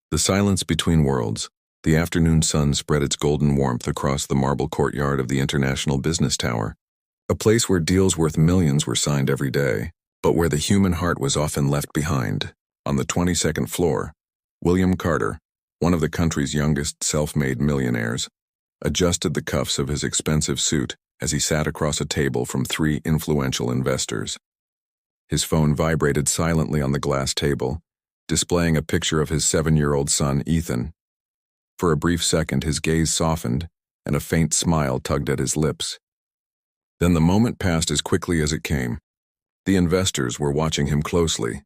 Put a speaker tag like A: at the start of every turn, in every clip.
A: The silence between worlds. The afternoon sun spread its golden warmth across the marble courtyard of the International Business Tower, a place where deals worth millions were signed every day, but where the human heart was often left behind. On the 22nd floor, William Carter, one of the country's youngest self-made millionaires, adjusted the cuffs of his expensive suit as he sat across a table from three influential investors. His phone vibrated silently on the glass table, displaying a picture of his 7-year-old son, Ethan. For a brief second, his gaze softened, and a faint smile tugged at his lips. Then the moment passed as quickly as it came. The investors were watching him closely,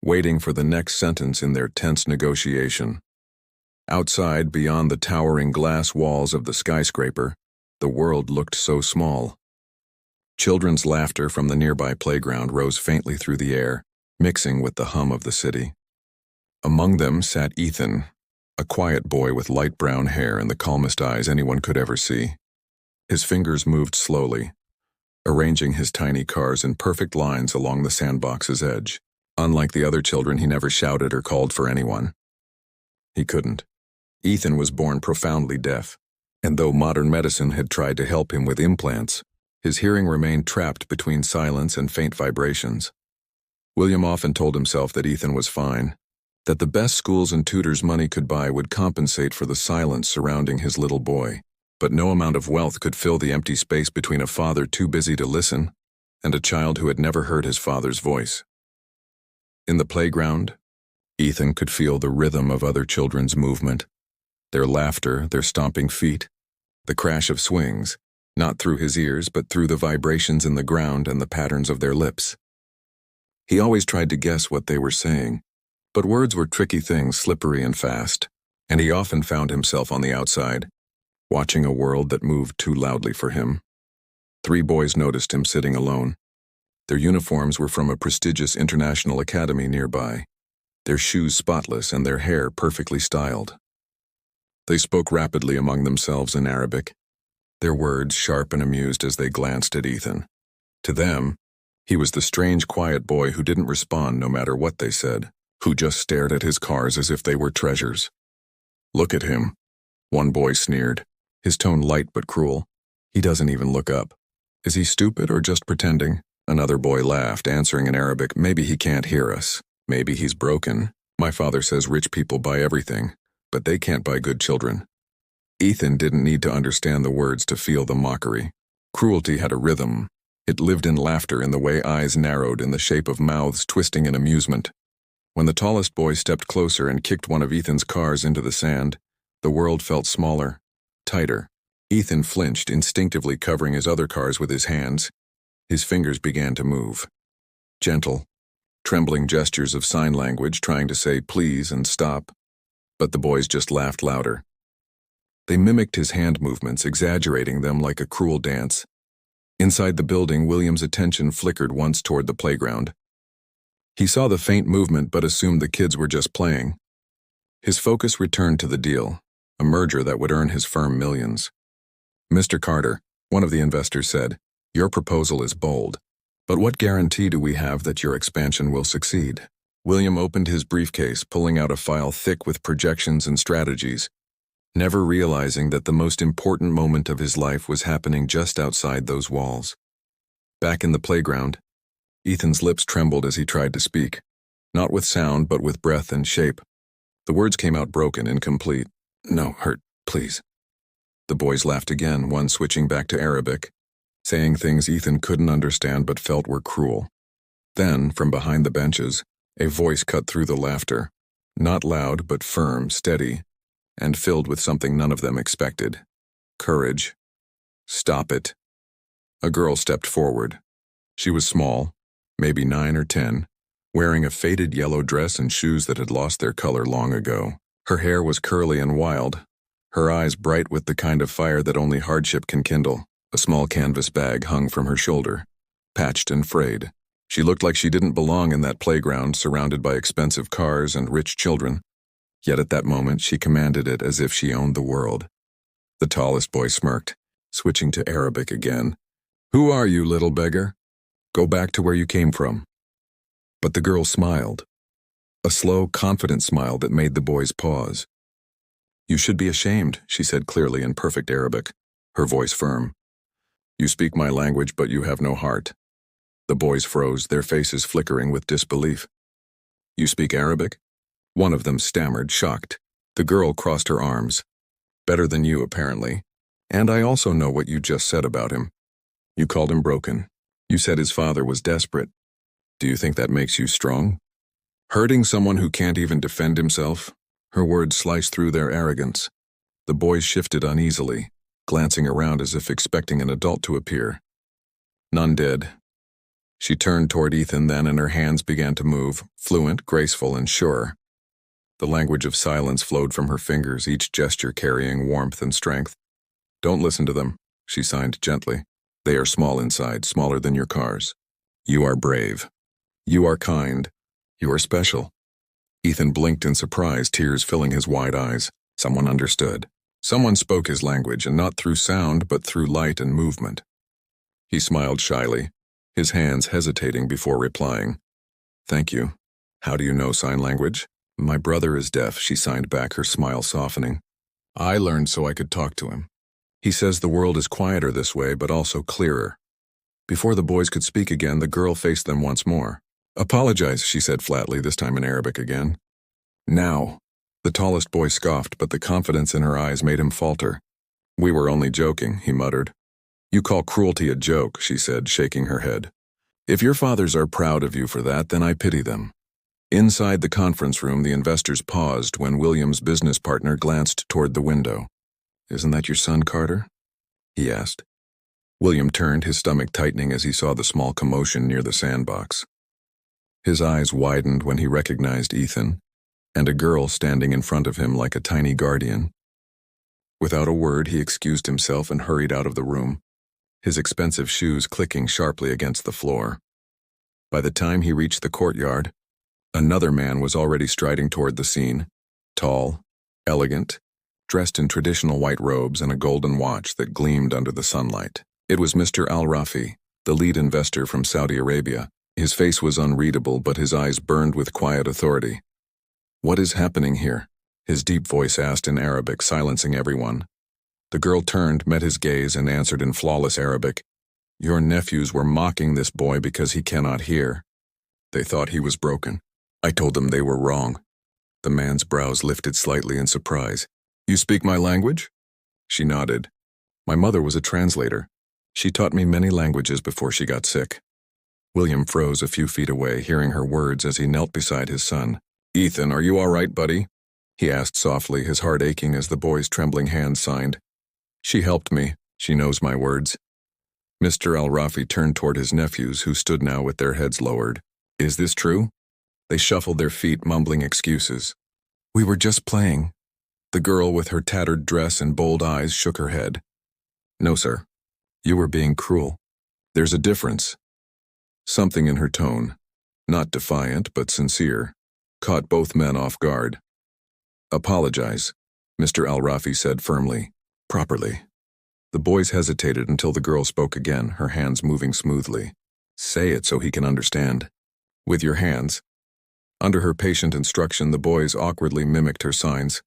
A: waiting for the next sentence in their tense negotiation. Outside, beyond the towering glass walls of the skyscraper, the world looked so small. Children's laughter from the nearby playground rose faintly through the air, mixing with the hum of the city. Among them sat Ethan, a quiet boy with light brown hair and the calmest eyes anyone could ever see. His fingers moved slowly, arranging his tiny cars in perfect lines along the sandbox's edge. Unlike the other children, he never shouted or called for anyone. He couldn't. Ethan was born profoundly deaf, and though modern medicine had tried to help him with implants, his hearing remained trapped between silence and faint vibrations. William often told himself that Ethan was fine, that the best schools and tutors money could buy would compensate for the silence surrounding his little boy, but no amount of wealth could fill the empty space between a father too busy to listen and a child who had never heard his father's voice. In the playground, Ethan could feel the rhythm of other children's movement, their laughter, their stomping feet, the crash of swings, not through his ears but through the vibrations in the ground and the patterns of their lips. He always tried to guess what they were saying, but words were tricky things, slippery and fast, and he often found himself on the outside, watching a world that moved too loudly for him. 3 boys noticed him sitting alone. Their uniforms were from a prestigious international academy nearby, their shoes spotless and their hair perfectly styled. They spoke rapidly among themselves in Arabic, their words sharp and amused as they glanced at Ethan. To them, he was the strange, quiet boy who didn't respond no matter what they said, who just stared at his cars as if they were treasures. "Look at him," one boy sneered, his tone light but cruel. "He doesn't even look up. Is he stupid or just pretending?" Another boy laughed, answering in Arabic, "Maybe he can't hear us. Maybe he's broken. My father says rich people buy everything, but they can't buy good children." Ethan didn't need to understand the words to feel the mockery. Cruelty had a rhythm. It lived in laughter, in the way eyes narrowed, in the shape of mouths twisting in amusement. When the tallest boy stepped closer and kicked one of Ethan's cars into the sand, the world felt smaller, tighter. Ethan flinched, instinctively covering his other cars with his hands. His fingers began to move. Gentle, trembling gestures of sign language, trying to say please and stop. But the boys just laughed louder. They mimicked his hand movements, exaggerating them like a cruel dance. Inside the building, William's attention flickered once toward the playground. He saw the faint movement but assumed the kids were just playing. His focus returned to the deal, a merger that would earn his firm millions. "Mr. Carter," one of the investors said, "your proposal is bold, but what guarantee do we have that your expansion will succeed?" William opened his briefcase, pulling out a file thick with projections and strategies, never realizing that the most important moment of his life was happening just outside those walls. Back in the playground, Ethan's lips trembled as he tried to speak, not with sound but with breath and shape. The words came out broken, incomplete. "No, hurt, please." The boys laughed again, one switching back to Arabic, saying things Ethan couldn't understand but felt were cruel. Then, from behind the benches, a voice cut through the laughter, not loud but firm, steady, and filled with something none of them expected. Courage. "Stop it." A girl stepped forward. She was small, maybe 9 or 10, wearing a faded yellow dress and shoes that had lost their color long ago. Her hair was curly and wild, her eyes bright with the kind of fire that only hardship can kindle. A small canvas bag hung from her shoulder, patched and frayed. She looked like she didn't belong in that playground surrounded by expensive cars and rich children. Yet at that moment she commanded it as if she owned the world. The tallest boy smirked, switching to Arabic again. "Who are you, little beggar? Go back to where you came from." But the girl smiled. a slow, confident smile that made the boys pause. "You should be ashamed," she said clearly in perfect Arabic, her voice firm. "You speak my language, but you have no heart." The boys froze, their faces flickering with disbelief. "You speak Arabic?" One of them stammered, shocked. The girl crossed her arms. "Better than you, apparently. And I also know what you just said about him. You called him broken. You said his father was desperate. Do you think that makes you strong? Hurting someone who can't even defend himself?" Her words sliced through their arrogance. The boys shifted uneasily, glancing around as if expecting an adult to appear. None did. She turned toward Ethan then, and her hands began to move, fluent, graceful, and sure. The language of silence flowed from her fingers, each gesture carrying warmth and strength. "Don't listen to them," she signed gently. "They are small inside, smaller than your cars. You are brave. You are kind. You are special." Ethan blinked in surprise, tears filling his wide eyes. Someone understood. Someone spoke his language, and not through sound, but through light and movement. He smiled shyly, his hands hesitating before replying. "Thank you. How do you know sign language?" "My brother is deaf," she signed back, her smile softening. "I learned so I could talk to him. He says the world is quieter this way, but also clearer." Before the boys could speak again, the girl faced them once more. "Apologize," she said flatly, this time in Arabic again. "Now." The tallest boy scoffed, but the confidence in her eyes made him falter. "We were only joking," he muttered. "You call cruelty a joke," she said, shaking her head. "If your fathers are proud of you for that, then I pity them." Inside the conference room, the investors paused when William's business partner glanced toward the window. "Isn't that your son, Carter?" he asked. William turned, his stomach tightening as he saw the small commotion near the sandbox. His eyes widened when he recognized Ethan, and a girl standing in front of him like a tiny guardian. Without a word, he excused himself and hurried out of the room, his expensive shoes clicking sharply against the floor. By the time he reached the courtyard, another man was already striding toward the scene, tall, elegant, dressed in traditional white robes and a golden watch that gleamed under the sunlight. It was Mr. Al-Rafi, the lead investor from Saudi Arabia. His face was unreadable, but his eyes burned with quiet authority. "What is happening here?" his deep voice asked in Arabic, silencing everyone. The girl turned, met his gaze, and answered in flawless Arabic, "Your nephews were mocking this boy because he cannot hear. They thought he was broken. I told them they were wrong." The man's brows lifted slightly in surprise. "You speak my language?" She nodded. "My mother was a translator. She taught me many languages before she got sick." William froze a few feet away, hearing her words as he knelt beside his son. "Ethan, are you all right, buddy?" he asked softly, his heart aching as the boy's trembling hands signed. "She helped me. She knows my words." Mr. Al-Rafi turned toward his nephews, who stood now with their heads lowered. "Is this true?" They shuffled their feet, mumbling excuses. "We were just playing." The girl with her tattered dress and bold eyes shook her head. "No, sir. You were being cruel. There's a difference." Something in her tone, not defiant but sincere, caught both men off guard. "Apologize," Mr. Al-Rafi said firmly. "Properly." The boys hesitated until the girl spoke again, her hands moving smoothly. "Say it so he can understand." "With your hands." Under her patient instruction, the boys awkwardly mimicked her signs.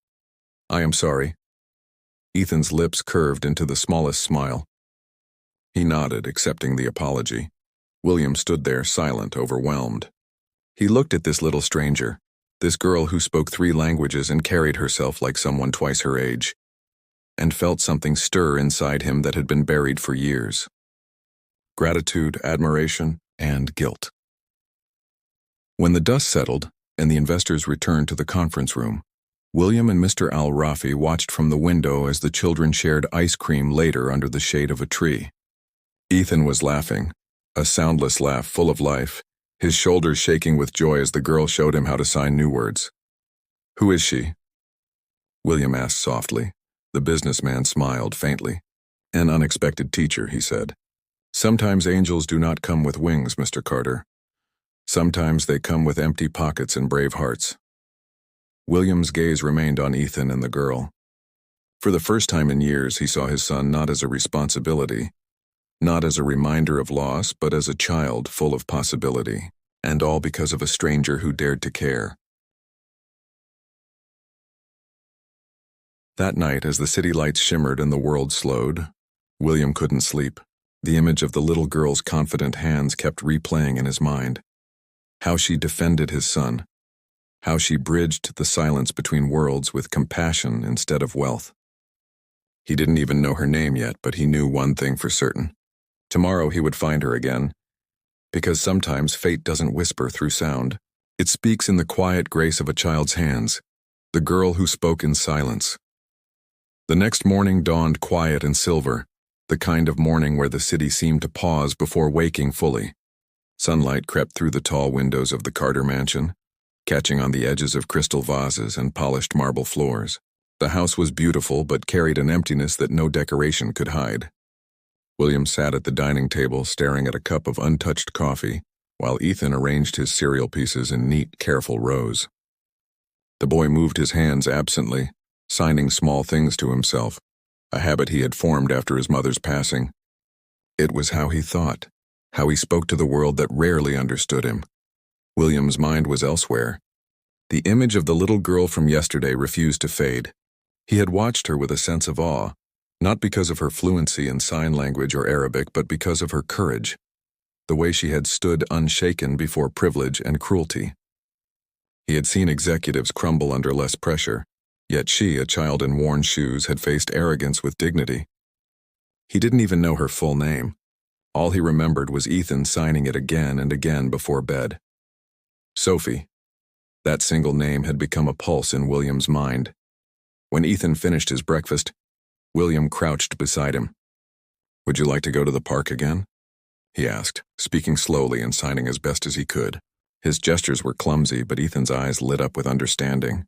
A: "I am sorry." Ethan's lips curved into the smallest smile. He nodded, accepting the apology. William stood there, silent, overwhelmed. He looked at this little stranger, this girl who spoke 3 languages and carried herself like someone twice her age, and felt something stir inside him that had been buried for years. Gratitude, admiration, and guilt. When the dust settled and the investors returned to the conference room, William and Mr. Al-Rafi watched from the window as the children shared ice cream later under the shade of a tree. Ethan was laughing, a soundless laugh full of life, his shoulders shaking with joy as the girl showed him how to sign new words. "Who is she?" William asked softly. The businessman smiled faintly. "An unexpected teacher," he said. "Sometimes angels do not come with wings, Mr. Carter. Sometimes they come with empty pockets and brave hearts." William's gaze remained on Ethan and the girl. For the first time in years, he saw his son not as a responsibility, not as a reminder of loss, but as a child full of possibility, and all because of a stranger who dared to care. That night, as the city lights shimmered and the world slowed, William couldn't sleep. The image of the little girl's confident hands kept replaying in his mind. How she defended his son. How she bridged the silence between worlds with compassion instead of wealth. He didn't even know her name yet, but he knew one thing for certain. Tomorrow he would find her again. Because sometimes fate doesn't whisper through sound. It speaks in the quiet grace of a child's hands. The girl who spoke in silence. The next morning dawned quiet and silver, the kind of morning where the city seemed to pause before waking fully. Sunlight crept through the tall windows of the Carter mansion, catching on the edges of crystal vases and polished marble floors. The house was beautiful but carried an emptiness that no decoration could hide. William sat at the dining table staring at a cup of untouched coffee, while Ethan arranged his cereal pieces in neat, careful rows. The boy moved his hands absently, signing small things to himself, a habit he had formed after his mother's passing. It was how he thought, how he spoke to the world that rarely understood him. William's mind was elsewhere. The image of the little girl from yesterday refused to fade. He had watched her with a sense of awe, not because of her fluency in sign language or Arabic, but because of her courage, the way she had stood unshaken before privilege and cruelty. He had seen executives crumble under less pressure, yet she, a child in worn shoes, had faced arrogance with dignity. He didn't even know her full name. All he remembered was Ethan signing it again and again before bed. Sophie. That single name had become a pulse in William's mind. When Ethan finished his breakfast, William crouched beside him. "Would you like to go to the park again?" he asked, speaking slowly and signing as best as he could. His gestures were clumsy, but Ethan's eyes lit up with understanding.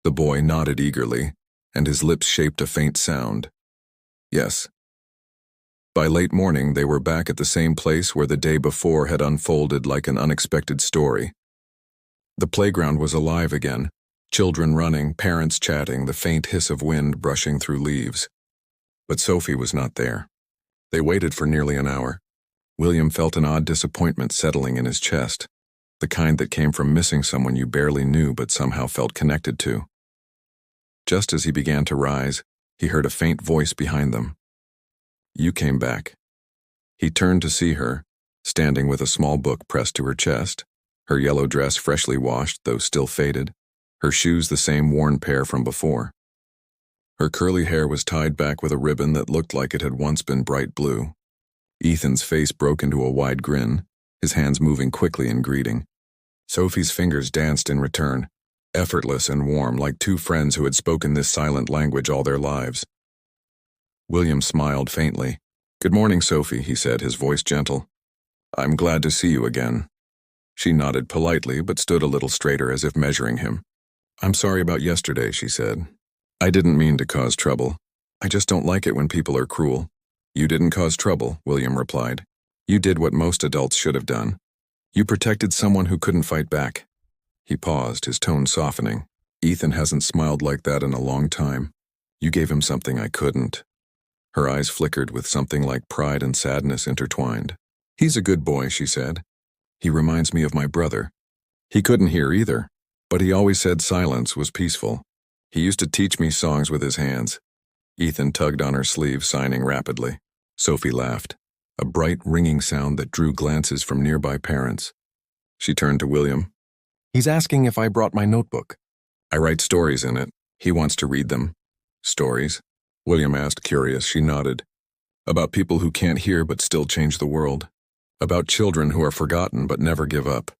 A: The boy nodded eagerly, and his lips shaped a faint sound. Yes. By late morning, they were back at the same place where the day before had unfolded like an unexpected story. The playground was alive again, children running, parents chatting, the faint hiss of wind brushing through leaves. But Sophie was not there. They waited for nearly an hour. William felt an odd disappointment settling in his chest, the kind that came from missing someone you barely knew but somehow felt connected to. Just as he began to rise, he heard a faint voice behind them. "You came back." He turned to see her, standing with a small book pressed to her chest, her yellow dress freshly washed, though still faded, her shoes the same worn pair from before. Her curly hair was tied back with a ribbon that looked like it had once been bright blue. Ethan's face broke into a wide grin, his hands moving quickly in greeting. Sophie's fingers danced in return, effortless and warm, like two friends who had spoken this silent language all their lives. William smiled faintly. "Good morning, Sophie," he said, his voice gentle. "I'm glad to see you again." She nodded politely, but stood a little straighter as if measuring him. "I'm sorry about yesterday," she said. "I didn't mean to cause trouble. I just don't like it when people are cruel." "You didn't cause trouble," William replied. "You did what most adults should have done. You protected someone who couldn't fight back." He paused, his tone softening. "Ethan hasn't smiled like that in a long time. You gave him something I couldn't." Her eyes flickered with something like pride and sadness intertwined. "He's a good boy," she said. "He reminds me of my brother. He couldn't hear either, but he always said silence was peaceful. He used to teach me songs with his hands." Ethan tugged on her sleeve, signing rapidly. Sophie laughed, a bright, ringing sound that drew glances from nearby parents. She turned to William. "He's asking if I brought my notebook. I write stories in it. He wants to read them." "Stories?" William asked, curious. She nodded. "About people who can't hear but still change the world. About children who are forgotten but never give up."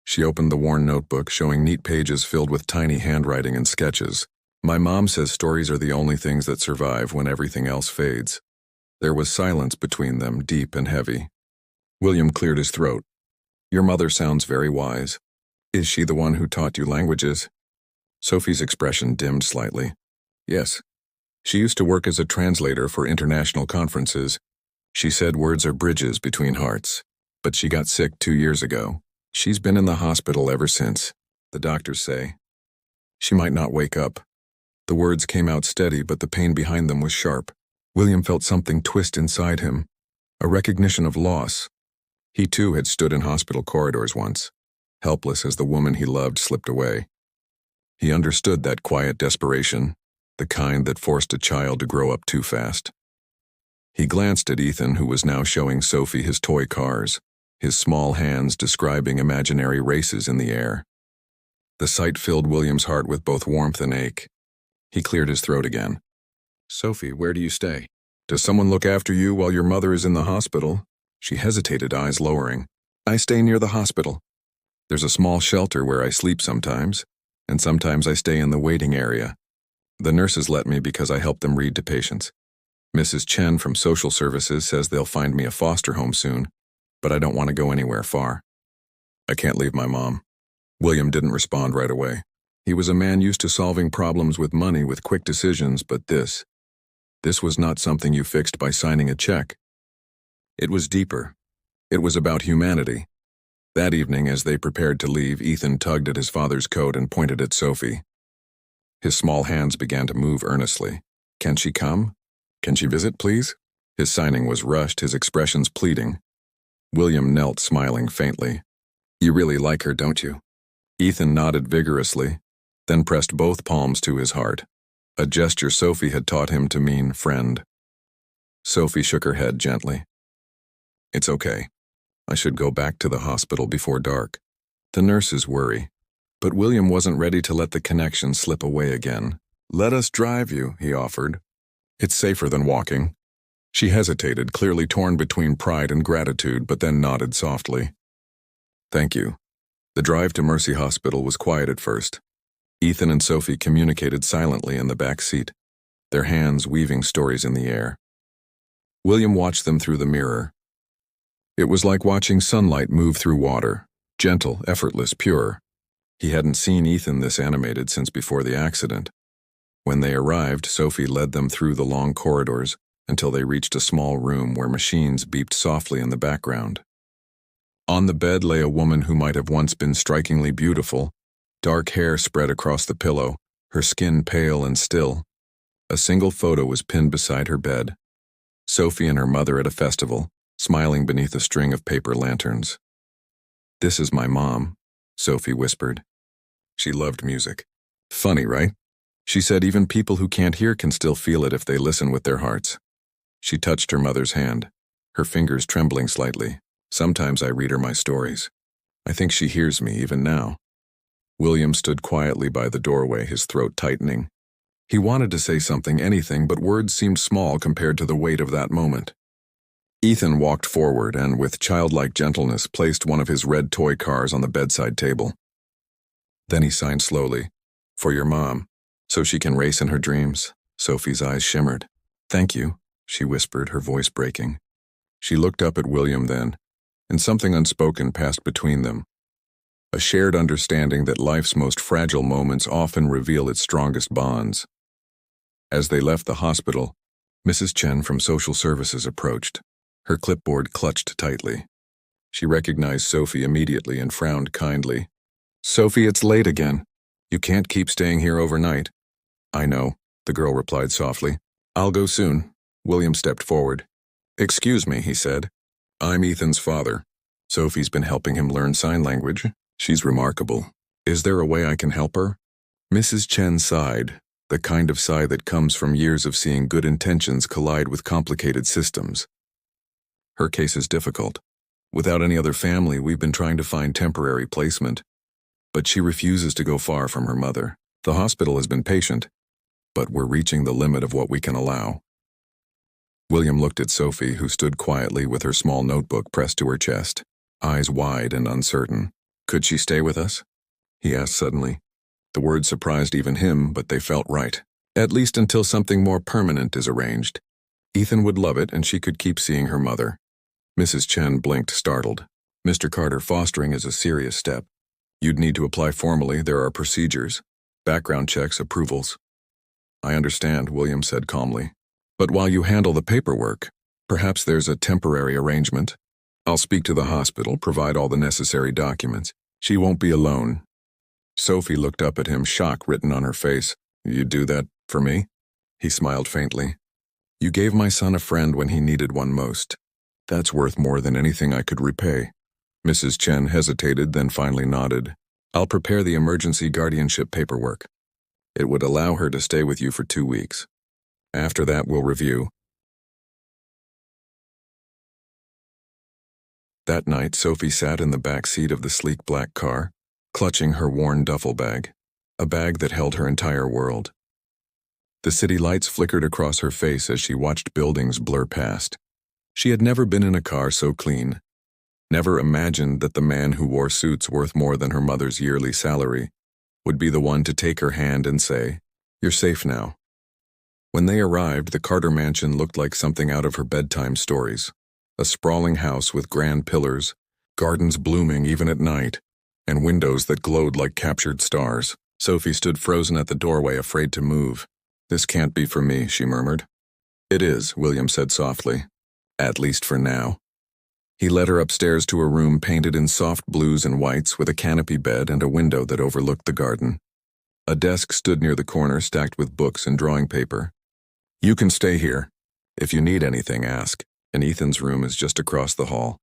A: She opened the worn notebook, showing neat pages filled with tiny handwriting and sketches. "My mom says stories are the only things that survive when everything else fades." There was silence between them, deep and heavy. William cleared his throat. "Your mother sounds very wise. Is she the one who taught you languages?" Sophie's expression dimmed slightly. "Yes. She used to work as a translator for international conferences. She said words are bridges between hearts. But she got sick 2 years ago. She's been in the hospital ever since, the doctors say. She might not wake up." The words came out steady, but the pain behind them was sharp. William felt something twist inside him, a recognition of loss. He too had stood in hospital corridors once, helpless as the woman he loved slipped away. He understood that quiet desperation, the kind that forced a child to grow up too fast. He glanced at Ethan, who was now showing Sophie his toy cars, his small hands describing imaginary races in the air. The sight filled William's heart with both warmth and ache. He cleared his throat again. "Sophie, where do you stay? Does someone look after you while your mother is in the hospital?" She hesitated, eyes lowering. "I stay near the hospital. There's a small shelter where I sleep sometimes, and sometimes I stay in the waiting area. The nurses let me because I help them read to patients. Mrs. Chen from Social Services says they'll find me a foster home soon, but I don't want to go anywhere far. I can't leave my mom." William didn't respond right away. He was a man used to solving problems with money with quick decisions, but this was not something you fixed by signing a check. It was deeper. It was about humanity. That evening, as they prepared to leave, Ethan tugged at his father's coat and pointed at Sophie. His small hands began to move earnestly. "Can she come? Can she visit, please?" His signing was rushed, his expressions pleading. William knelt, smiling faintly. "You really like her, don't you?" Ethan nodded vigorously, then pressed both palms to his heart, a gesture Sophie had taught him to mean friend. Sophie shook her head gently. "It's okay. I should go back to the hospital before dark. The nurses worry." But William wasn't ready to let the connection slip away again. "Let us drive you," he offered. "It's safer than walking." She hesitated, clearly torn between pride and gratitude, but then nodded softly. "Thank you." The drive to Mercy Hospital was quiet at first. Ethan and Sophie communicated silently in the back seat, their hands weaving stories in the air. William watched them through the mirror. It was like watching sunlight move through water, gentle, effortless, pure. He hadn't seen Ethan this animated since before the accident. When they arrived, Sophie led them through the long corridors until they reached a small room where machines beeped softly in the background. On the bed lay a woman who might have once been strikingly beautiful, dark hair spread across the pillow, her skin pale and still. A single photo was pinned beside her bed. Sophie and her mother at a festival, smiling beneath a string of paper lanterns. "This is my mom," Sophie whispered. She loved music. "Funny, right?" She said even people who can't hear can still feel it if they listen with their hearts. She touched her mother's hand, her fingers trembling slightly. "Sometimes I read her my stories. I think she hears me even now." William stood quietly by the doorway, his throat tightening. He wanted to say something, anything, but words seemed small compared to the weight of that moment. Ethan walked forward and, with childlike gentleness, placed one of his red toy cars on the bedside table. Then he signed slowly, "For your mom, so she can race in her dreams." Sophie's eyes shimmered. "Thank you," she whispered, her voice breaking. She looked up at William then, and something unspoken passed between them. A shared understanding that life's most fragile moments often reveal its strongest bonds. As they left the hospital, Mrs. Chen from Social Services approached, her clipboard clutched tightly. She recognized Sophie immediately and frowned kindly. "Sophie, it's late again. You can't keep staying here overnight." "I know," the girl replied softly. "I'll go soon." William stepped forward. "Excuse me," he said. "I'm Ethan's father. Sophie's been helping him learn sign language. She's remarkable. Is there a way I can help her?" Mrs. Chen sighed, the kind of sigh that comes from years of seeing good intentions collide with complicated systems. "Her case is difficult. Without any other family, we've been trying to find temporary placement. But she refuses to go far from her mother. The hospital has been patient, but we're reaching the limit of what we can allow." William looked at Sophie, who stood quietly with her small notebook pressed to her chest, eyes wide and uncertain. "Could she stay with us?" he asked suddenly. The words surprised even him, but they felt right. "At least until something more permanent is arranged. Ethan would love it, and she could keep seeing her mother." Mrs. Chen blinked, startled. "Mr. Carter, fostering is a serious step. You'd need to apply formally. There are procedures, background checks, approvals." "I understand," William said calmly. "But while you handle the paperwork, perhaps there's a temporary arrangement. I'll speak to the hospital, provide all the necessary documents. She won't be alone." Sophie looked up at him, shock written on her face. "You'd do that for me?" He smiled faintly. "You gave my son a friend when he needed one most. That's worth more than anything I could repay." Mrs. Chen hesitated, then finally nodded. "I'll prepare the emergency guardianship paperwork." It would allow her to stay with you for 2 weeks. After that, we'll review. That night, Sophie sat in the back seat of the sleek black car, clutching her worn duffel bag, a bag that held her entire world. The city lights flickered across her face as she watched buildings blur past. She had never been in a car so clean, never imagined that the man who wore suits worth more than her mother's yearly salary would be the one to take her hand and say, "You're safe now." When they arrived, the Carter mansion looked like something out of her bedtime stories. A sprawling house with grand pillars, gardens blooming even at night, and windows that glowed like captured stars. Sophie stood frozen at the doorway, afraid to move. "This can't be for me," she murmured. "It is," William said softly. "At least for now." He led her upstairs to a room painted in soft blues and whites with a canopy bed and a window that overlooked the garden. A desk stood near the corner, stacked with books and drawing paper. "You can stay here. If you need anything, ask, and Ethan's room is just across the hall."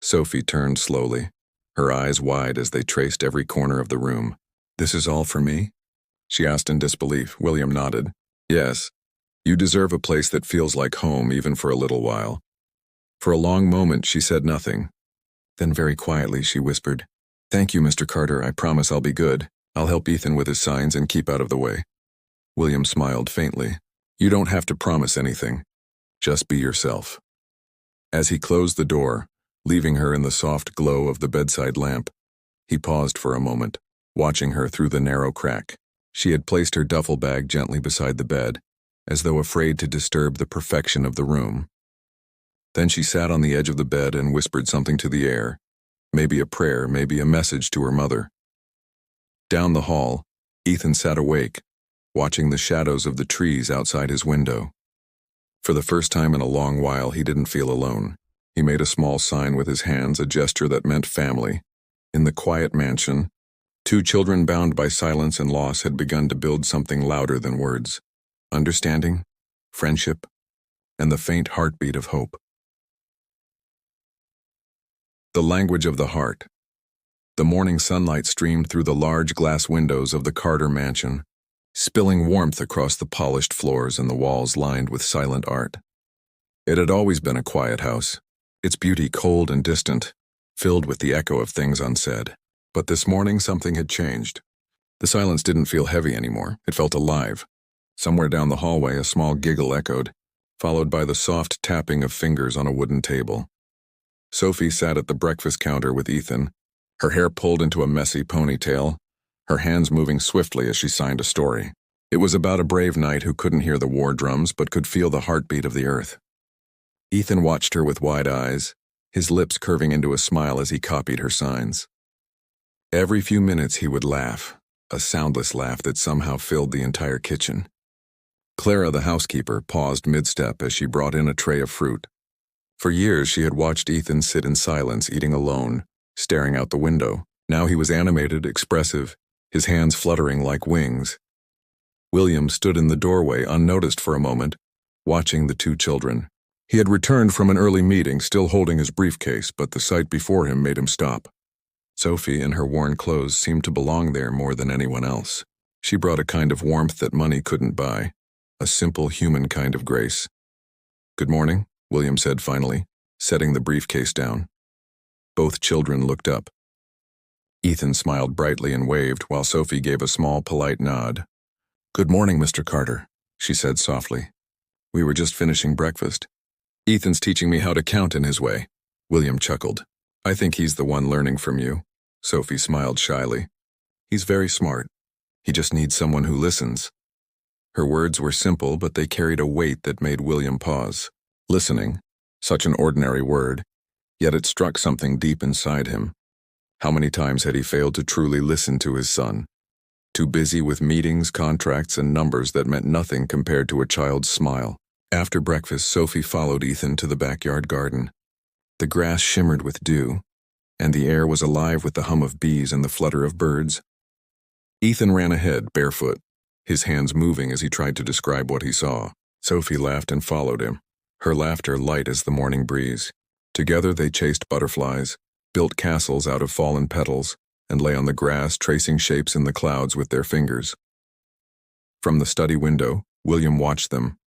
A: Sophie turned slowly, her eyes wide as they traced every corner of the room. "This is all for me?" she asked in disbelief. William nodded. "Yes. You deserve a place that feels like home even for a little while." For a long moment she said nothing. Then very quietly she whispered, "Thank you, Mr. Carter. I promise I'll be good. I'll help Ethan with his signs and keep out of the way." William smiled faintly. "You don't have to promise anything. Just be yourself." As he closed the door, leaving her in the soft glow of the bedside lamp, he paused for a moment, watching her through the narrow crack. She had placed her duffel bag gently beside the bed, as though afraid to disturb the perfection of the room. Then she sat on the edge of the bed and whispered something to the air, maybe a prayer, maybe a message to her mother. Down the hall, Ethan sat awake, watching the shadows of the trees outside his window. For the first time in a long while, he didn't feel alone. He made a small sign with his hands, a gesture that meant family. In the quiet mansion, two children bound by silence and loss had begun to build something louder than words: understanding, friendship, and the faint heartbeat of hope. The language of the heart. The morning sunlight streamed through the large glass windows of the Carter mansion, spilling warmth across the polished floors and the walls lined with silent art. It had always been a quiet house, its beauty cold and distant, filled with the echo of things unsaid. But this morning something had changed. The silence didn't feel heavy anymore. It felt alive. Somewhere down the hallway, a small giggle echoed, followed by the soft tapping of fingers on a wooden table. Sophie sat at the breakfast counter with Ethan, her hair pulled into a messy ponytail, her hands moving swiftly as she signed a story. It was about a brave knight who couldn't hear the war drums but could feel the heartbeat of the earth. Ethan watched her with wide eyes, his lips curving into a smile as he copied her signs. Every few minutes he would laugh, a soundless laugh that somehow filled the entire kitchen. Clara, the housekeeper, paused mid-step as she brought in a tray of fruit. For years she had watched Ethan sit in silence, eating alone, staring out the window. Now he was animated, expressive, his hands fluttering like wings. William stood in the doorway, unnoticed for a moment, watching the two children. He had returned from an early meeting, still holding his briefcase, but the sight before him made him stop. Sophie, in her worn clothes, seemed to belong there more than anyone else. She brought a kind of warmth that money couldn't buy, a simple human kind of grace. "Good morning," William said finally, setting the briefcase down. Both children looked up. Ethan smiled brightly and waved, while Sophie gave a small, polite nod. "Good morning, Mr. Carter," she said softly. "We were just finishing breakfast. Ethan's teaching me how to count in his way." William chuckled. "I think he's the one learning from you." Sophie smiled shyly. "He's very smart. He just needs someone who listens." Her words were simple, but they carried a weight that made William pause. Listening, such an ordinary word, yet it struck something deep inside him. How many times had he failed to truly listen to his son? Too busy with meetings, contracts, and numbers that meant nothing compared to a child's smile. After breakfast, Sophie followed Ethan to the backyard garden. The grass shimmered with dew, and the air was alive with the hum of bees and the flutter of birds. Ethan ran ahead, barefoot, his hands moving as he tried to describe what he saw. Sophie laughed and followed him, her laughter light as the morning breeze. Together they chased butterflies, built castles out of fallen petals, and lay on the grass tracing shapes in the clouds with their fingers. From the study window, William watched them.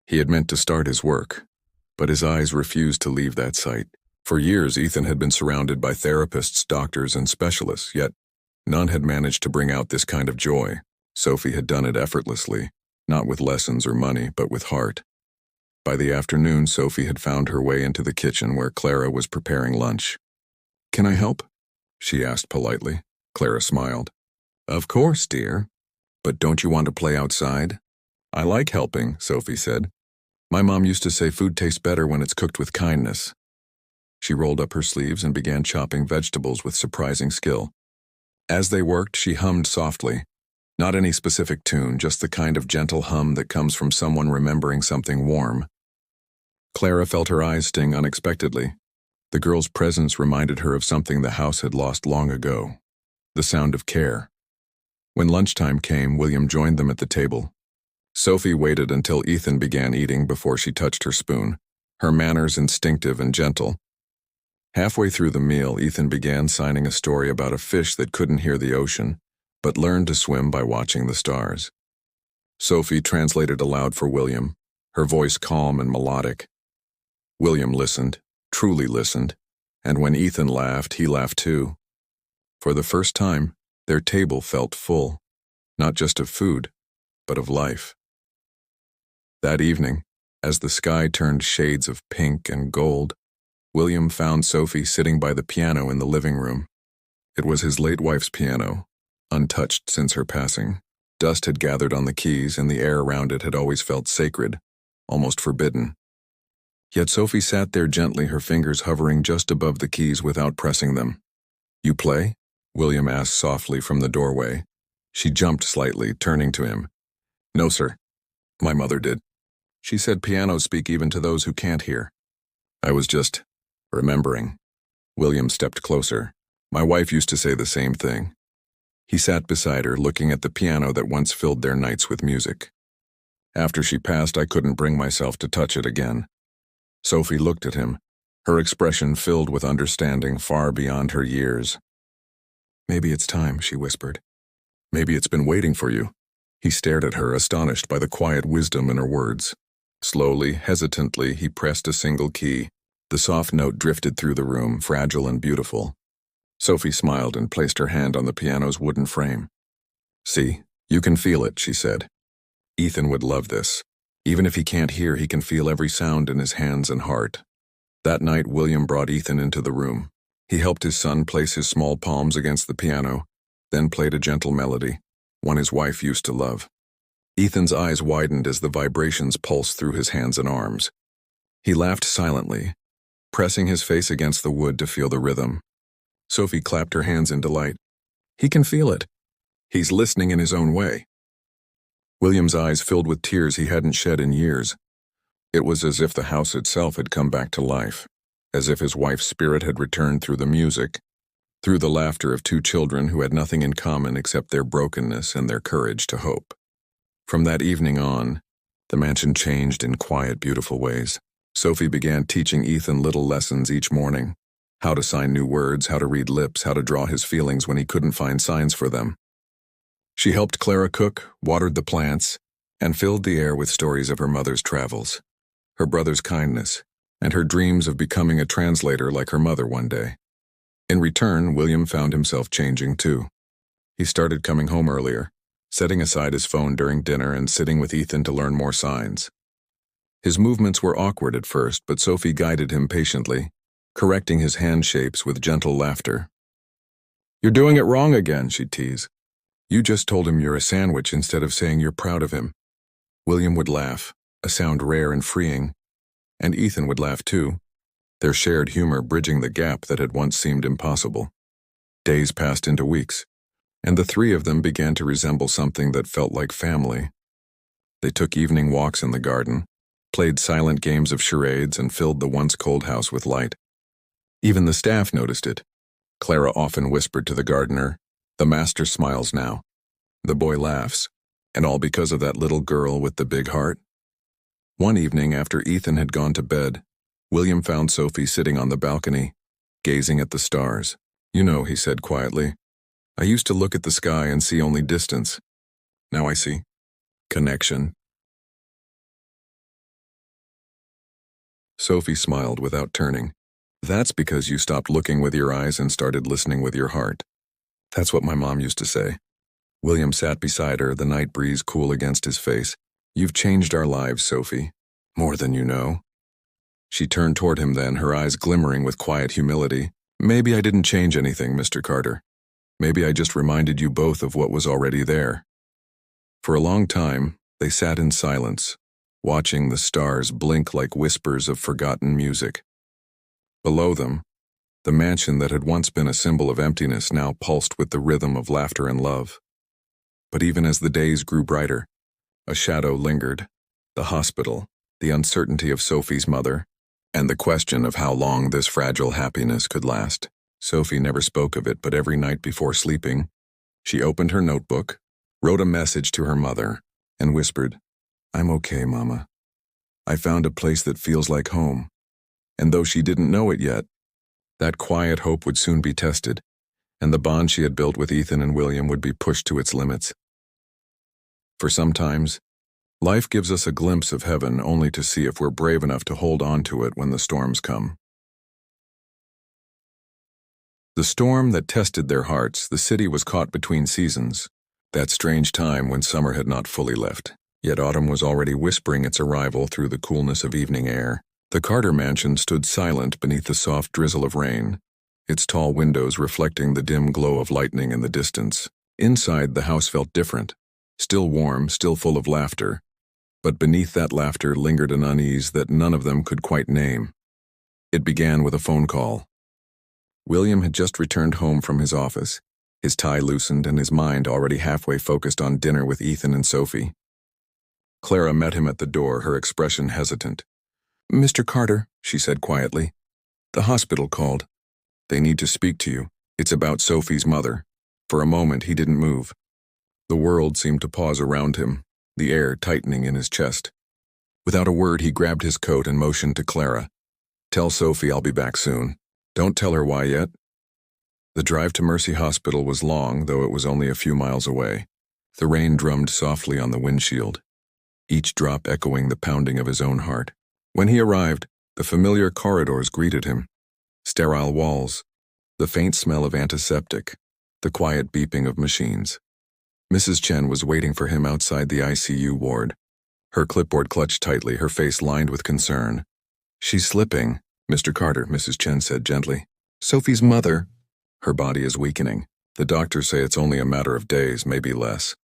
A: He had meant to start his work, but his eyes refused to leave that sight. For years, Ethan had been surrounded by therapists, doctors, and specialists, yet none had managed to bring out this kind of joy. Sophie had done it effortlessly, not with lessons or money, but with heart. By the afternoon, Sophie had found her way into the kitchen where Clara was preparing lunch. "Can I help?" she asked politely. Clara smiled. "Of course, dear. But don't you want to play outside?" "I like helping," Sophie said. "My mom used to say food tastes better when it's cooked with kindness." She rolled up her sleeves and began chopping vegetables with surprising skill. As they worked, she hummed softly. Not any specific tune, just the kind of gentle hum that comes from someone remembering something warm. Clara felt her eyes sting unexpectedly. The girl's presence reminded her of something the house had lost long ago. The sound of care. When lunchtime came, William joined them at the table. Sophie waited until Ethan began eating before she touched her spoon, her manners instinctive and gentle. Halfway through the meal, Ethan began signing a story about a fish that couldn't hear the ocean, but learned to swim by watching the stars. Sophie translated aloud for William, her voice calm and melodic. William listened, truly listened, and when Ethan laughed, he laughed too. For the first time, their table felt full, not just of food, but of life. That evening, as the sky turned shades of pink and gold, William found Sophie sitting by the piano in the living room. It was his late wife's piano, untouched since her passing. Dust had gathered on the keys, and the air around it had always felt sacred, almost forbidden. Yet Sophie sat there gently, her fingers hovering just above the keys without pressing them. "You play?" William asked softly from the doorway. She jumped slightly, turning to him. "No, sir. My mother did. She said pianos speak even to those who can't hear." "I was just remembering." William stepped closer. "My wife used to say the same thing." He sat beside her, looking at the piano that once filled their nights with music. "After she passed, I couldn't bring myself to touch it again." Sophie looked at him, her expression filled with understanding far beyond her years. "Maybe it's time," she whispered. "Maybe it's been waiting for you." He stared at her, astonished by the quiet wisdom in her words. Slowly, hesitantly, he pressed a single key. The soft note drifted through the room, fragile and beautiful. Sophie smiled and placed her hand on the piano's wooden frame. "See, you can feel it," she said. "Ethan would love this. Even if he can't hear, he can feel every sound in his hands and heart." That night, William brought Ethan into the room. He helped his son place his small palms against the piano, then played a gentle melody, one his wife used to love. Ethan's eyes widened as the vibrations pulsed through his hands and arms. He laughed silently, pressing his face against the wood to feel the rhythm. Sophie clapped her hands in delight. "He can feel it. He's listening in his own way." William's eyes filled with tears he hadn't shed in years. It was as if the house itself had come back to life, as if his wife's spirit had returned through the music, through the laughter of two children who had nothing in common except their brokenness and their courage to hope. From that evening on, the mansion changed in quiet, beautiful ways. Sophie began teaching Ethan little lessons each morning. How to sign new words, how to read lips, how to draw his feelings when he couldn't find signs for them. She helped Clara cook, watered the plants, and filled the air with stories of her mother's travels, her brother's kindness, and her dreams of becoming a translator like her mother one day. In return, William found himself changing too. He started coming home earlier, setting aside his phone during dinner and sitting with Ethan to learn more signs. His movements were awkward at first, but Sophie guided him patiently, correcting his hand shapes with gentle laughter. "You're doing it wrong again," she'd tease. "You just told him you're a sandwich instead of saying you're proud of him." William would laugh, a sound rare and freeing, and Ethan would laugh too, their shared humor bridging the gap that had once seemed impossible. Days passed into weeks, and the three of them began to resemble something that felt like family. They took evening walks in the garden, played silent games of charades, and filled the once cold house with light. Even the staff noticed it. Clara often whispered to the gardener, "The master smiles now. The boy laughs, and all because of that little girl with the big heart." One evening after Ethan had gone to bed, William found Sophie sitting on the balcony, gazing at the stars. "You know," he said quietly, "I used to look at the sky and see only distance. Now I see Connection. Sophie smiled without turning. That's because you stopped looking with your eyes and started listening with your heart. That's what my mom used to say. William sat beside her, the night breeze cool against his face. You've changed our lives, Sophie. More than you know. She turned toward him then, her eyes glimmering with quiet humility. Maybe I didn't change anything, Mr. Carter. Maybe I just reminded you both of what was already there. For a long time, they sat in silence, watching the stars blink like whispers of forgotten music. Below them, the mansion that had once been a symbol of emptiness now pulsed with the rhythm of laughter and love. But even as the days grew brighter, a shadow lingered. The hospital, the uncertainty of Sophie's mother, and the question of how long this fragile happiness could last. Sophie never spoke of it, but every night before sleeping, she opened her notebook, wrote a message to her mother, and whispered, "I'm okay, Mama. I found a place that feels like home." And though she didn't know it yet, that quiet hope would soon be tested, and the bond she had built with Ethan and William would be pushed to its limits. For sometimes, life gives us a glimpse of heaven only to see if we're brave enough to hold on to it when the storms come. The storm that tested their hearts, the city was caught between seasons, that strange time when summer had not fully left, yet autumn was already whispering its arrival through the coolness of evening air. The Carter mansion stood silent beneath the soft drizzle of rain, its tall windows reflecting the dim glow of lightning in the distance. Inside, the house felt different, still warm, still full of laughter, but beneath that laughter lingered an unease that none of them could quite name. It began with a phone call. William had just returned home from his office, his tie loosened and his mind already halfway focused on dinner with Ethan and Sophie. Clara met him at the door, her expression hesitant. "Mr. Carter," she said quietly, "the hospital called. They need to speak to you. It's about Sophie's mother." For a moment he didn't move. The world seemed to pause around him, the air tightening in his chest. Without a word he grabbed his coat and motioned to Clara. "Tell Sophie I'll be back soon. Don't tell her why yet." The drive to Mercy Hospital was long, though it was only a few miles away. The rain drummed softly on the windshield, each drop echoing the pounding of his own heart. When he arrived, the familiar corridors greeted him. Sterile walls, the faint smell of antiseptic, the quiet beeping of machines. Mrs. Chen was waiting for him outside the ICU ward, her clipboard clutched tightly, her face lined with concern. "She's slipping, Mr. Carter," Mrs. Chen said gently. "Sophie's mother." "Her body is weakening. The doctors say it's only a matter of days, maybe less."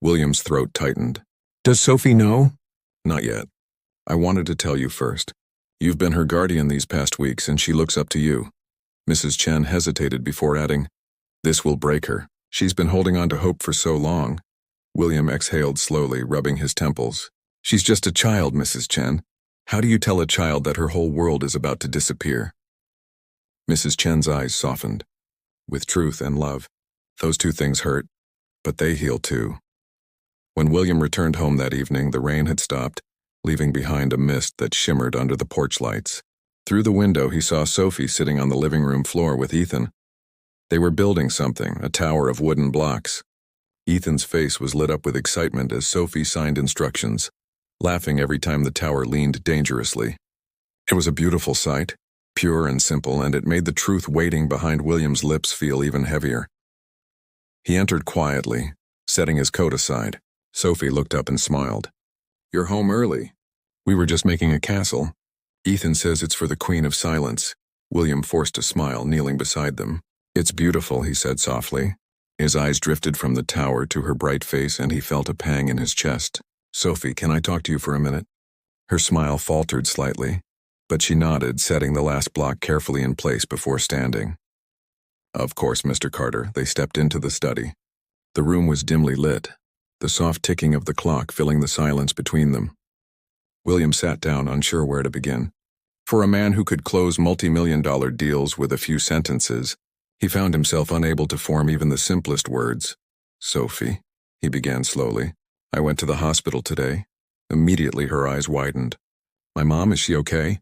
A: William's throat tightened. "Does Sophie know?" "Not yet. I wanted to tell you first. You've been her guardian these past weeks, and she looks up to you." Mrs. Chen hesitated before adding, "This will break her. She's been holding on to hope for so long." William exhaled slowly, rubbing his temples. "She's just a child, Mrs. Chen. How do you tell a child that her whole world is about to disappear?" Mrs. Chen's eyes softened. With truth and love, those two things hurt, but they heal too. When William returned home that evening, the rain had stopped, leaving behind a mist that shimmered under the porch lights. Through the window he saw Sophie sitting on the living room floor with Ethan. They were building something, a tower of wooden blocks. Ethan's face was lit up with excitement as Sophie signed instructions, laughing every time the tower leaned dangerously. It was a beautiful sight, pure and simple, and it made the truth waiting behind William's lips feel even heavier. He entered quietly, setting his coat aside. Sophie looked up and smiled. "You're home early. We were just making a castle. Ethan says it's for the Queen of Silence." William forced a smile, kneeling beside them. "It's beautiful," he said softly. His eyes drifted from the tower to her bright face, and he felt a pang in his chest. "Sophie, can I talk to you for a minute?" Her smile faltered slightly, but she nodded, setting the last block carefully in place before standing. "Of course, Mr. Carter." They stepped into the study. The room was dimly lit, the soft ticking of the clock filling the silence between them. William sat down, unsure where to begin. For a man who could close multi-million-dollar deals with a few sentences, he found himself unable to form even the simplest words. "Sophie," he began slowly, "I went to the hospital today." Immediately her eyes widened. "My mom, is she okay?"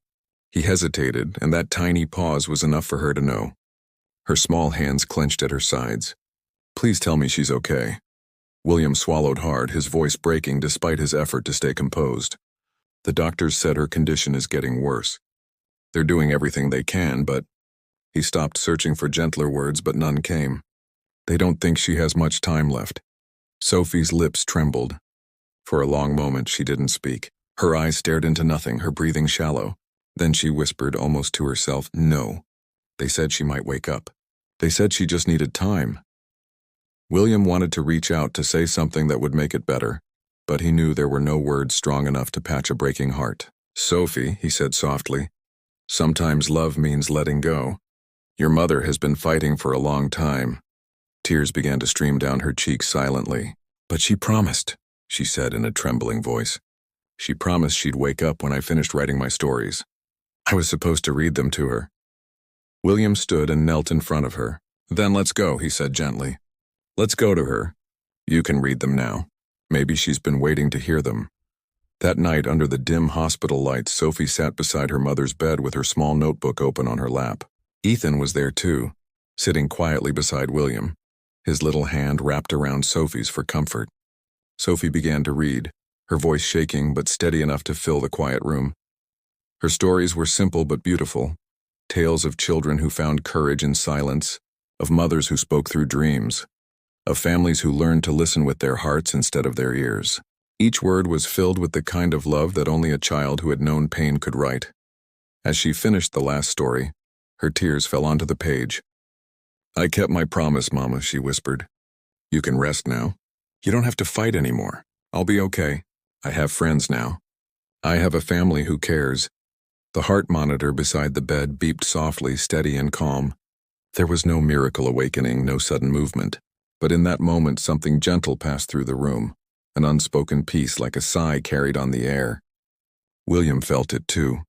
A: He hesitated, and that tiny pause was enough for her to know. Her small hands clenched at her sides. "Please tell me she's okay." William swallowed hard, his voice breaking despite his effort to stay composed. The doctors said her condition is getting worse. They're doing everything they can, but... He stopped, searching for gentler words, but none came. They don't think she has much time left. Sophie's lips trembled. For a long moment, she didn't speak. Her eyes stared into nothing, her breathing shallow. Then she whispered, almost to herself, "No. They said she might wake up. They said she just needed time." William wanted to reach out to say something that would make it better, but he knew there were no words strong enough to patch a breaking heart. "Sophie," he said softly, "sometimes love means letting go. Your mother has been fighting for a long time." Tears began to stream down her cheeks silently. "But she promised," she said in a trembling voice. "She promised she'd wake up when I finished writing my stories. I was supposed to read them to her." William stood and knelt in front of her. "Then let's go," he said gently. "Let's go to her. You can read them now. Maybe she's been waiting to hear them." That night, under the dim hospital lights, Sophie sat beside her mother's bed with her small notebook open on her lap. Ethan was there too, sitting quietly beside William, his little hand wrapped around Sophie's for comfort. Sophie began to read, her voice shaking but steady enough to fill the quiet room. Her stories were simple but beautiful, tales of children who found courage in silence, of mothers who spoke through dreams, of families who learned to listen with their hearts instead of their ears. Each word was filled with the kind of love that only a child who had known pain could write. As she finished the last story, her tears fell onto the page. "I kept my promise, Mama," she whispered. "You can rest now. You don't have to fight anymore. I'll be okay. I have friends now. I have a family who cares." The heart monitor beside the bed beeped softly, steady and calm. There was no miracle awakening, no sudden movement. But in that moment, something gentle passed through the room, an unspoken peace like a sigh carried on the air. William felt it too,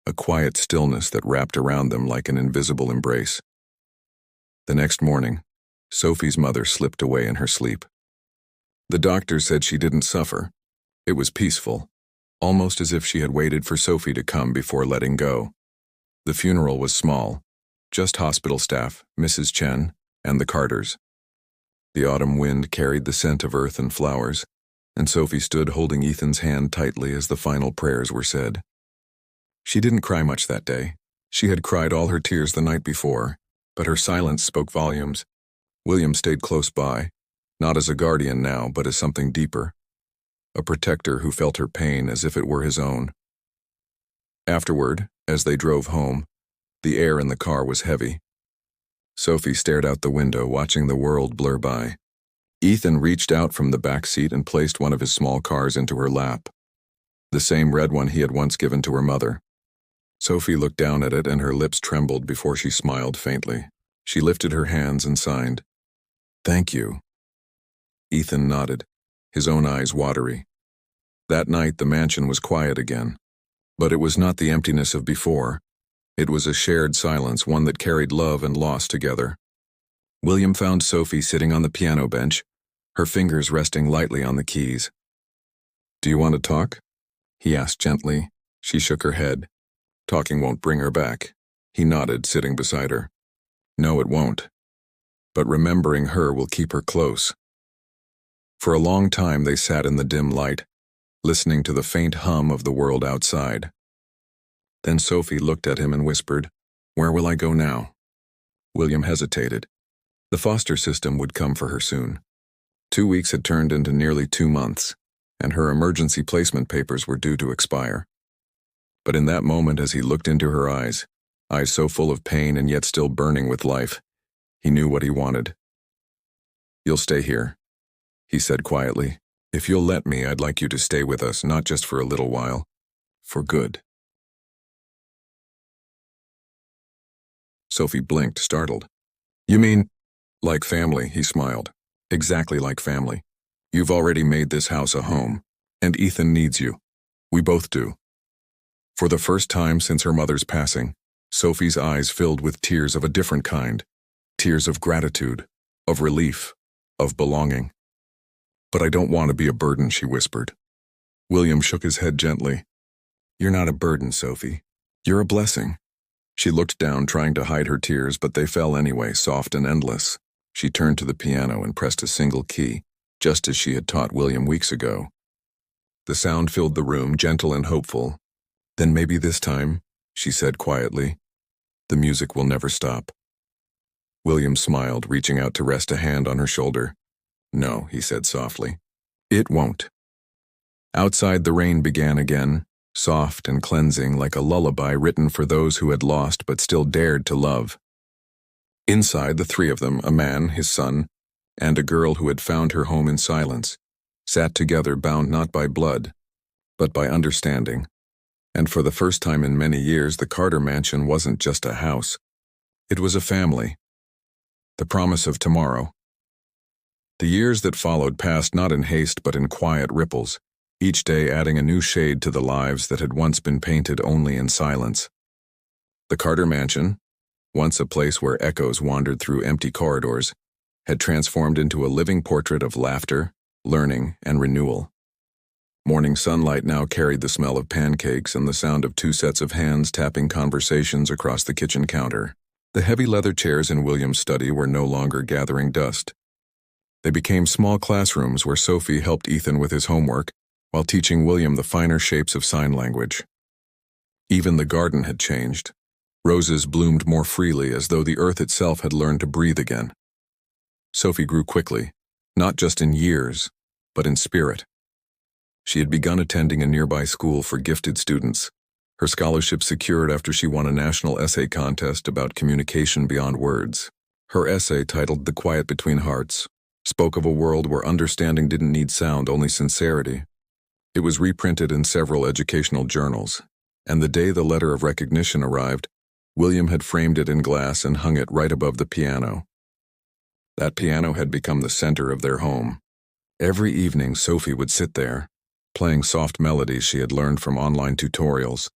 A: a quiet stillness that wrapped around them like an invisible embrace. The next morning, Sophie's mother slipped away in her sleep. The doctor said she didn't suffer. It was peaceful, almost as if she had waited for Sophie to come before letting go. The funeral was small, just hospital staff, Mrs. Chen, and the Carters. The autumn wind carried the scent of earth and flowers, and Sophie stood holding Ethan's hand tightly as the final prayers were said. She didn't cry much that day. She had cried all her tears the night before, but her silence spoke volumes. William stayed close by, not as a guardian now, but as something deeper, a protector who felt her pain as if it were his own. Afterward, as they drove home, the air in the car was heavy. Sophie stared out the window, watching the world blur by. Ethan reached out from the back seat and placed one of his small cars into her lap, the same red one he had once given to her mother. Sophie looked down at it and her lips trembled before she smiled faintly. She lifted her hands and signed, "Thank you." Ethan nodded, his own eyes watery. That night the mansion was quiet again, but it was not the emptiness of before. It was a shared silence, one that carried love and loss together. William found Sophie sitting on the piano bench, her fingers resting lightly on the keys. "Do you want to talk?" he asked gently. She shook her head. "Talking won't bring her back." He nodded, sitting beside her. "No, it won't. But remembering her will keep her close." For a long time they sat in the dim light, listening to the faint hum of the world outside. Then Sophie looked at him and whispered, "Where will I go now?" William hesitated. The foster system would come for her soon. 2 weeks had turned into nearly 2 months, and her emergency placement papers were due to expire. But in that moment, as he looked into her eyes so full of pain and yet still burning with life, he knew what he wanted. "You'll stay here," he said quietly. "If you'll let me, I'd like you to stay with us, not just for a little while, for good." Sophie blinked, startled. "You mean, like family?" He smiled. "Exactly like family. You've already made this house a home, and Ethan needs you. We both do." For the first time since her mother's passing, Sophie's eyes filled with tears of a different kind, tears of gratitude, of relief, of belonging. "But I don't want to be a burden," she whispered. William shook his head gently. "You're not a burden, Sophie. You're a blessing." She looked down, trying to hide her tears, but they fell anyway, soft and endless. She turned to the piano and pressed a single key. just as she had taught William weeks ago. The sound filled the room, gentle and hopeful. "Then maybe this time," she said quietly, "the music will never stop." William smiled, reaching out to rest a hand on her shoulder. "No," he said softly. "It won't." Outside, the rain began again, soft and cleansing like a lullaby written for those who had lost but still dared to love. Inside, the three of them, a man, his son, and a girl who had found her home in silence, sat together, bound not by blood, but by understanding. And for the first time in many years, the Carter mansion wasn't just a house. It was a family. The promise of tomorrow. The years that followed passed not in haste but in quiet ripples, each day adding a new shade to the lives that had once been painted only in silence. The Carter mansion, once a place where echoes wandered through empty corridors, had transformed into a living portrait of laughter, learning, and renewal. Morning sunlight now carried the smell of pancakes and the sound of two sets of hands tapping conversations across the kitchen counter. The heavy leather chairs in William's study were no longer gathering dust. They became small classrooms where Sophie helped Ethan with his homework while teaching William the finer shapes of sign language. Even the garden had changed. Roses bloomed more freely, as though the earth itself had learned to breathe again. Sophie grew quickly, not just in years, but in spirit. She had begun attending a nearby school for gifted students, her scholarship secured after she won a national essay contest about communication beyond words. Her essay, titled "The Quiet Between Hearts," spoke of a world where understanding didn't need sound, only sincerity. It was reprinted in several educational journals, and the day the letter of recognition arrived, William had framed it in glass and hung it right above the piano. That piano had become the center of their home. Every evening, Sophie would sit there, playing soft melodies she had learned from online tutorials,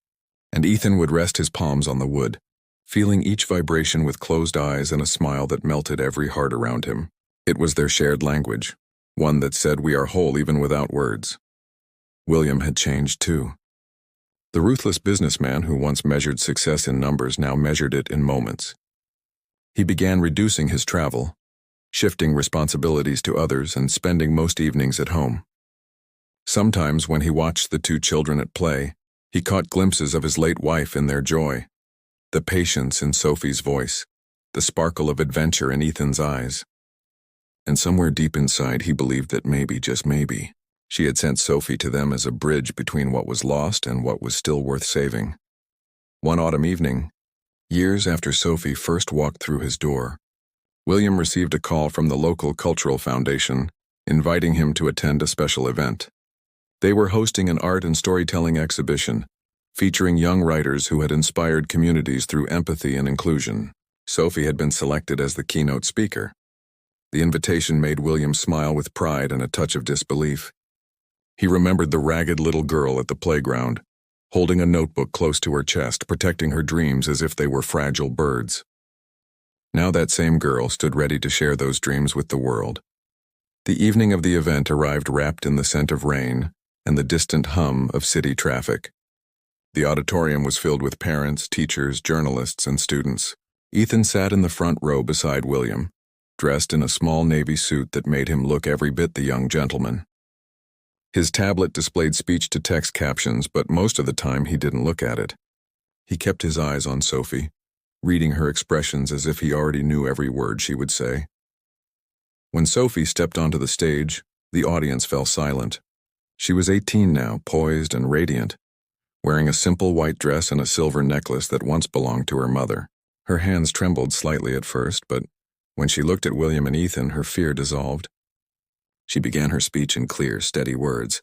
A: and Ethan would rest his palms on the wood, feeling each vibration with closed eyes and a smile that melted every heart around him. It was their shared language, one that said we are whole even without words. William had changed too. The ruthless businessman who once measured success in numbers now measured it in moments. He began reducing his travel, shifting responsibilities to others, and spending most evenings at home. Sometimes when he watched the two children at play, he caught glimpses of his late wife in their joy, the patience in Sophie's voice, the sparkle of adventure in Ethan's eyes. And somewhere deep inside, he believed that maybe, just maybe, she had sent Sophie to them as a bridge between what was lost and what was still worth saving. One autumn evening, years after Sophie first walked through his door, William received a call from the local cultural foundation, inviting him to attend a special event. They were hosting an art and storytelling exhibition, featuring young writers who had inspired communities through empathy and inclusion. Sophie had been selected as the keynote speaker. The invitation made William smile with pride and a touch of disbelief. He remembered the ragged little girl at the playground, holding a notebook close to her chest, protecting her dreams as if they were fragile birds. Now that same girl stood ready to share those dreams with the world. The evening of the event arrived wrapped in the scent of rain and the distant hum of city traffic. The auditorium was filled with parents, teachers, journalists, and students. Ethan sat in the front row beside William, dressed in a small navy suit that made him look every bit the young gentleman. His tablet displayed speech-to-text captions, but most of the time he didn't look at it. He kept his eyes on Sophie, reading her expressions as if he already knew every word she would say. When Sophie stepped onto the stage, the audience fell silent. She was 18 now, poised and radiant, wearing a simple white dress and a silver necklace that once belonged to her mother. Her hands trembled slightly at first, but when she looked at William and Ethan, her fear dissolved. She began her speech in clear, steady words,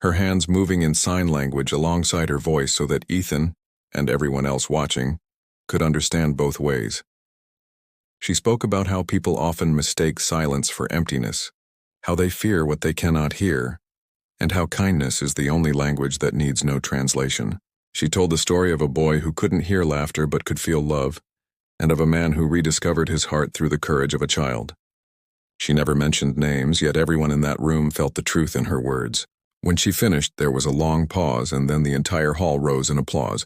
A: her hands moving in sign language alongside her voice so that Ethan, and everyone else watching, could understand both ways. She spoke about how people often mistake silence for emptiness, how they fear what they cannot hear, and how kindness is the only language that needs no translation. She told the story of a boy who couldn't hear laughter but could feel love, and of a man who rediscovered his heart through the courage of a child. She never mentioned names, yet everyone in that room felt the truth in her words. When she finished, there was a long pause, and then the entire hall rose in applause.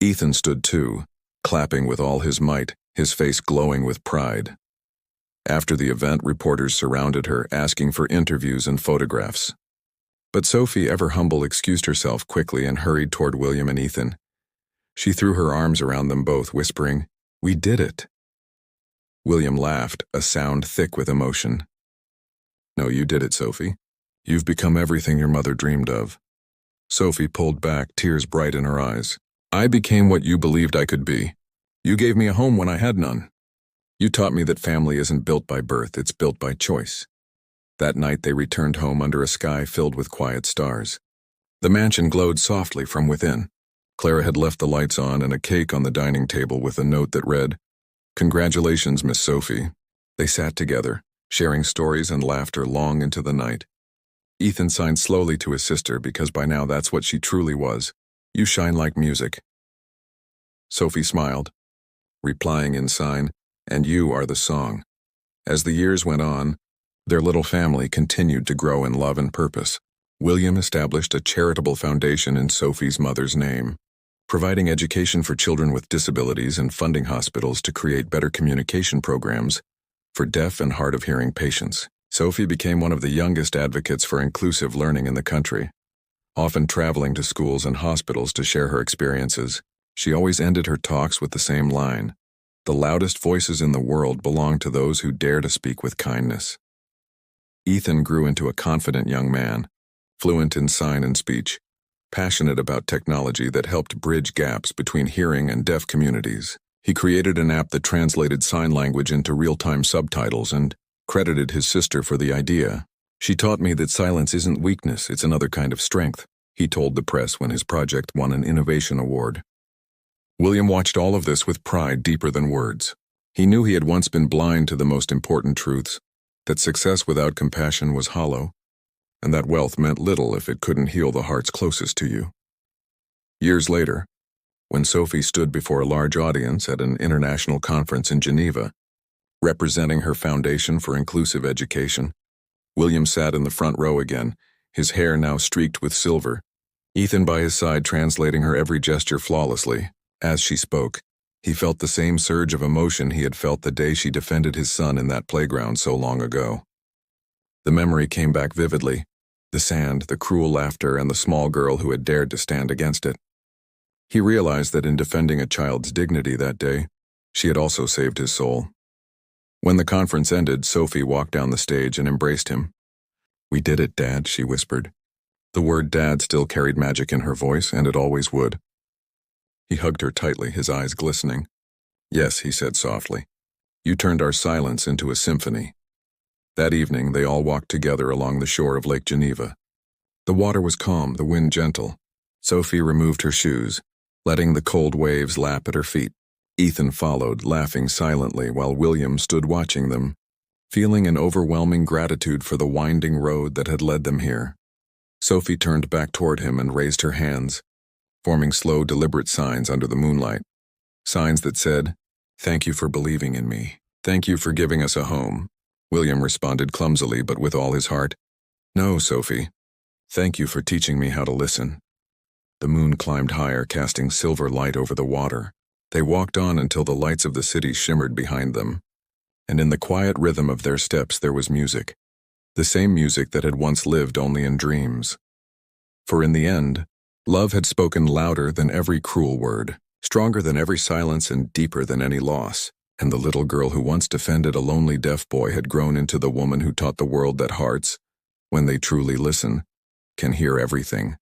A: Ethan stood too, clapping with all his might, his face glowing with pride. After the event, reporters surrounded her, asking for interviews and photographs. But Sophie, ever humble, excused herself quickly and hurried toward William and Ethan. She threw her arms around them both, whispering, "We did it." William laughed, a sound thick with emotion. "No, you did it, Sophie. You've become everything your mother dreamed of." Sophie pulled back, tears bright in her eyes. "I became what you believed I could be. You gave me a home when I had none. You taught me that family isn't built by birth, it's built by choice." That night they returned home under a sky filled with quiet stars. The mansion glowed softly from within. Clara had left the lights on and a cake on the dining table with a note that read, "Congratulations, Miss Sophie." They sat together, sharing stories and laughter long into the night. Ethan signed slowly to his sister because by now that's what she truly was. "You shine like music." Sophie smiled, replying in sign, "And you are the song." As the years went on, their little family continued to grow in love and purpose. William established a charitable foundation in Sophie's mother's name, providing education for children with disabilities and funding hospitals to create better communication programs for deaf and hard of hearing patients. Sophie became one of the youngest advocates for inclusive learning in the country, often traveling to schools and hospitals to share her experiences. She always ended her talks with the same line, "The loudest voices in the world belong to those who dare to speak with kindness." Ethan grew into a confident young man, fluent in sign and speech, passionate about technology that helped bridge gaps between hearing and deaf communities. He created an app that translated sign language into real-time subtitles and credited his sister for the idea. "She taught me that silence isn't weakness, it's another kind of strength," he told the press when his project won an innovation award. William watched all of this with pride deeper than words. He knew he had once been blind to the most important truths, that success without compassion was hollow, and that wealth meant little if it couldn't heal the hearts closest to you. Years later, when Sophie stood before a large audience at an international conference in Geneva, representing her Foundation for Inclusive Education, William sat in the front row again, his hair now streaked with silver, Ethan by his side translating her every gesture flawlessly. As she spoke, he felt the same surge of emotion he had felt the day she defended his son in that playground so long ago. The memory came back vividly, the sand, the cruel laughter, and the small girl who had dared to stand against it. He realized that in defending a child's dignity that day, she had also saved his soul. When the conference ended, Sophie walked down the stage and embraced him. "We did it, Dad," she whispered. The word Dad still carried magic in her voice, and it always would. He hugged her tightly, his eyes glistening. "Yes," he said softly. "You turned our silence into a symphony." That evening, they all walked together along the shore of Lake Geneva. The water was calm, the wind gentle. Sophie removed her shoes, letting the cold waves lap at her feet. Ethan followed, laughing silently, while William stood watching them, feeling an overwhelming gratitude for the winding road that had led them here. Sophie turned back toward him and raised her hands, forming slow, deliberate signs under the moonlight. Signs that said, "Thank you for believing in me. Thank you for giving us a home." William responded clumsily, but with all his heart, "No, Sophie. Thank you for teaching me how to listen." The moon climbed higher, casting silver light over the water. They walked on until the lights of the city shimmered behind them, and in the quiet rhythm of their steps there was music, the same music that had once lived only in dreams. For in the end, love had spoken louder than every cruel word, stronger than every silence and deeper than any loss, and the little girl who once defended a lonely deaf boy had grown into the woman who taught the world that hearts, when they truly listen, can hear everything.